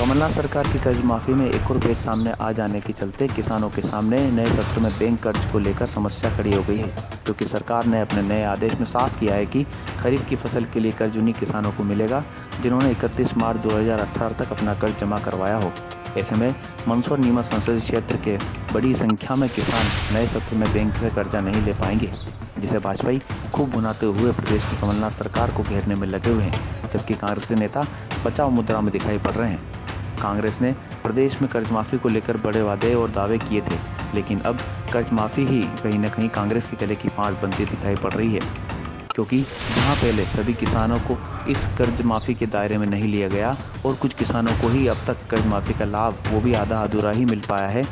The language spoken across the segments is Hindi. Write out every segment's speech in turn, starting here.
कमलनाथ सरकार की कर्ज माफी में एक और पेच सामने आ जाने के चलते किसानों के सामने नए सत्र में बैंक कर्ज को लेकर समस्या खड़ी हो गई है, क्योंकि सरकार ने अपने नए आदेश में साफ किया है कि खरीफ की फसल के लिए कर्ज उन्हीं किसानों को मिलेगा जिन्होंने 31 मार्च 2018 तक अपना कर्ज जमा करवाया हो। ऐसे में मंदसौर नीमच संसदीय क्षेत्र के बड़ी संख्या में किसान नए सत्र में बैंक से कर्जा नहीं ले पाएंगे, जिसे भाजपा खूब भुनाते हुए प्रदेश की कमलनाथ सरकार को घेरने में लगे हुए हैं, जबकि कांग्रेसी नेता बचाव मुद्रा में दिखाई पड़ रहे हैं। कांग्रेस ने प्रदेश में कर्ज माफी को लेकर बड़े वादे और दावे किए थे, लेकिन अब कर्ज माफी ही कहीं न कहीं कांग्रेस के गले की फांस बनती दिखाई पड़ रही है, क्योंकि जहां पहले सभी किसानों को इस कर्ज माफी के दायरे में नहीं लिया गया और कुछ किसानों को ही अब तक कर्ज माफी का लाभ वो भी आधा अधूरा ही मिल पाया है,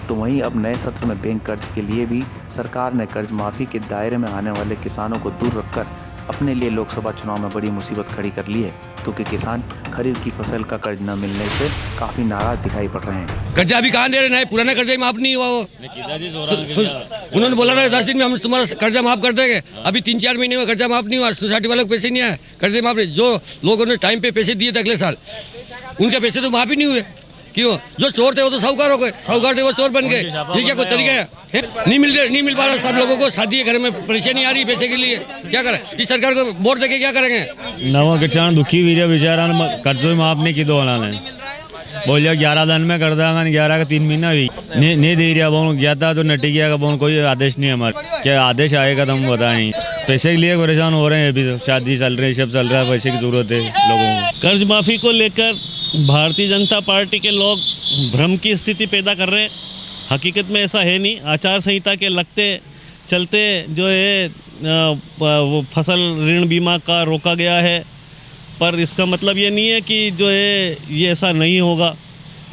तो वहीं अब नए सत्र में बैंक कर्ज के लिए भी सरकार ने कर्ज माफी के दायरे में आने वाले किसानों को दूर रखकर अपने लिए लोकसभा चुनाव में बड़ी मुसीबत खड़ी कर ली है, क्योंकि किसान खरीफ की फसल का कर्ज न मिलने से काफी नाराज दिखाई पड़ रहे हैं। कर्जा अभी कहाँ दे रहे हैं? पुराना कर्जा माफ नहीं हुआ वो। उन्होंने बोला था 10 दिन में हम तुम्हारा कर्जा माफ कर देंगे। अभी 3-4 महीने में कर्जा माफ नहीं हुआ। सोसाइटी वालों को पैसे नहीं आए, कर्जे माफ। जो लोगों ने टाइम पे पैसे दिए थे अगले साल, उनके पैसे तो माफ ही नहीं हुए। क्यों? जो चोर थे वो तो साहूकार हो गए, साहूकार थे वो चोर बन गए। ये क्या कोई तरीका है? नहीं मिल पा रहा सब लोगों को। शादी के घर में परेशानी आ रही पैसे के लिए, क्या करें? इस सरकार को वोट देके क्या करेंगे? नवा किसान दुखी हुई बेचारा, कर्जों माफ नहीं की दो ने बोलिया 11 दिन में कर देगा, 11 का 3 महीना हुई नहीं दे रहा। बोल गया था तो नटी गया, बोल कोई आदेश नहीं हमारे। क्या आदेश आएगा तो हम बताएं। पैसे के लिए परेशान हो रहे हैं, अभी तो शादी चल रही है, सब चल रहा है, पैसे की जरूरत है लोगों को। कर्ज माफी को लेकर भारतीय जनता पार्टी के लोग भ्रम की स्थिति पैदा कर रहे हैं। हकीकत में ऐसा है नहीं। आचार संहिता के लगते चलते जो है वो फसल ऋण बीमा का रोका गया है, पर इसका मतलब ये नहीं है कि जो है ये ऐसा नहीं होगा।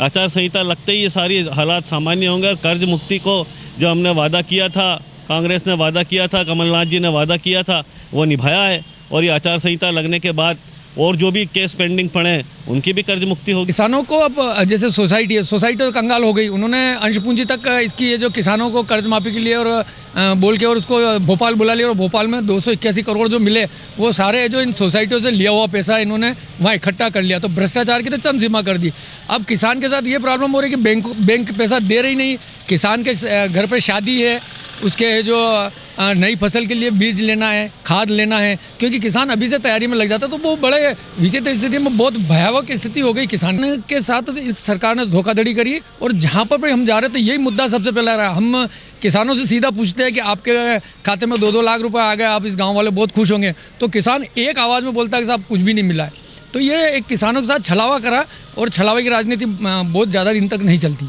आचार संहिता लगते ही ये सारी हालात सामान्य होंगे और कर्ज मुक्ति को जो हमने वादा किया था, कांग्रेस ने वादा किया था, कमलनाथ जी ने वादा किया था, वो निभाया है। और ये आचार संहिता लगने के बाद और जो भी केस पेंडिंग पड़े उनकी भी कर्ज मुक्ति होगी। किसानों को अब जैसे सोसाइटी तो कंगाल हो गई। उन्होंने अंश पूंजी तक इसकी ये जो किसानों को कर्ज माफी के लिए और बोल के और उसको भोपाल बुला लिया, और भोपाल में 281 करोड़ जो मिले वो सारे जो इन सोसाइटियों से लिया हुआ पैसा इन्होंने वहाँ इकट्ठा कर लिया। तो भ्रष्टाचार की तो चरम सीमा कर दी। अब किसान के साथ ये प्रॉब्लम हो रही है कि बैंक पैसा दे रही नहीं। किसान के घर पर शादी है, उसके जो नई फसल के लिए बीज लेना है, खाद लेना है, क्योंकि किसान अभी से तैयारी में लग जाता है, तो वो बड़े विचित्र स्थिति में, बहुत भयावह स्थिति हो गई किसान के साथ। इस सरकार ने धोखाधड़ी करी और जहाँ पर भी हम जा रहे थे यही मुद्दा सबसे पहले रहा। हम किसानों से सीधा पूछते हैं कि आपके खाते में 2-2 लाख रुपए आ गए, आप इस गाँव वाले बहुत खुश होंगे, तो किसान एक आवाज़ में बोलता है कि साहब कुछ भी नहीं मिला है। तो ये एक किसानों के साथ छलावा करा, और छलावे की राजनीति बहुत ज़्यादा दिन तक नहीं चलती।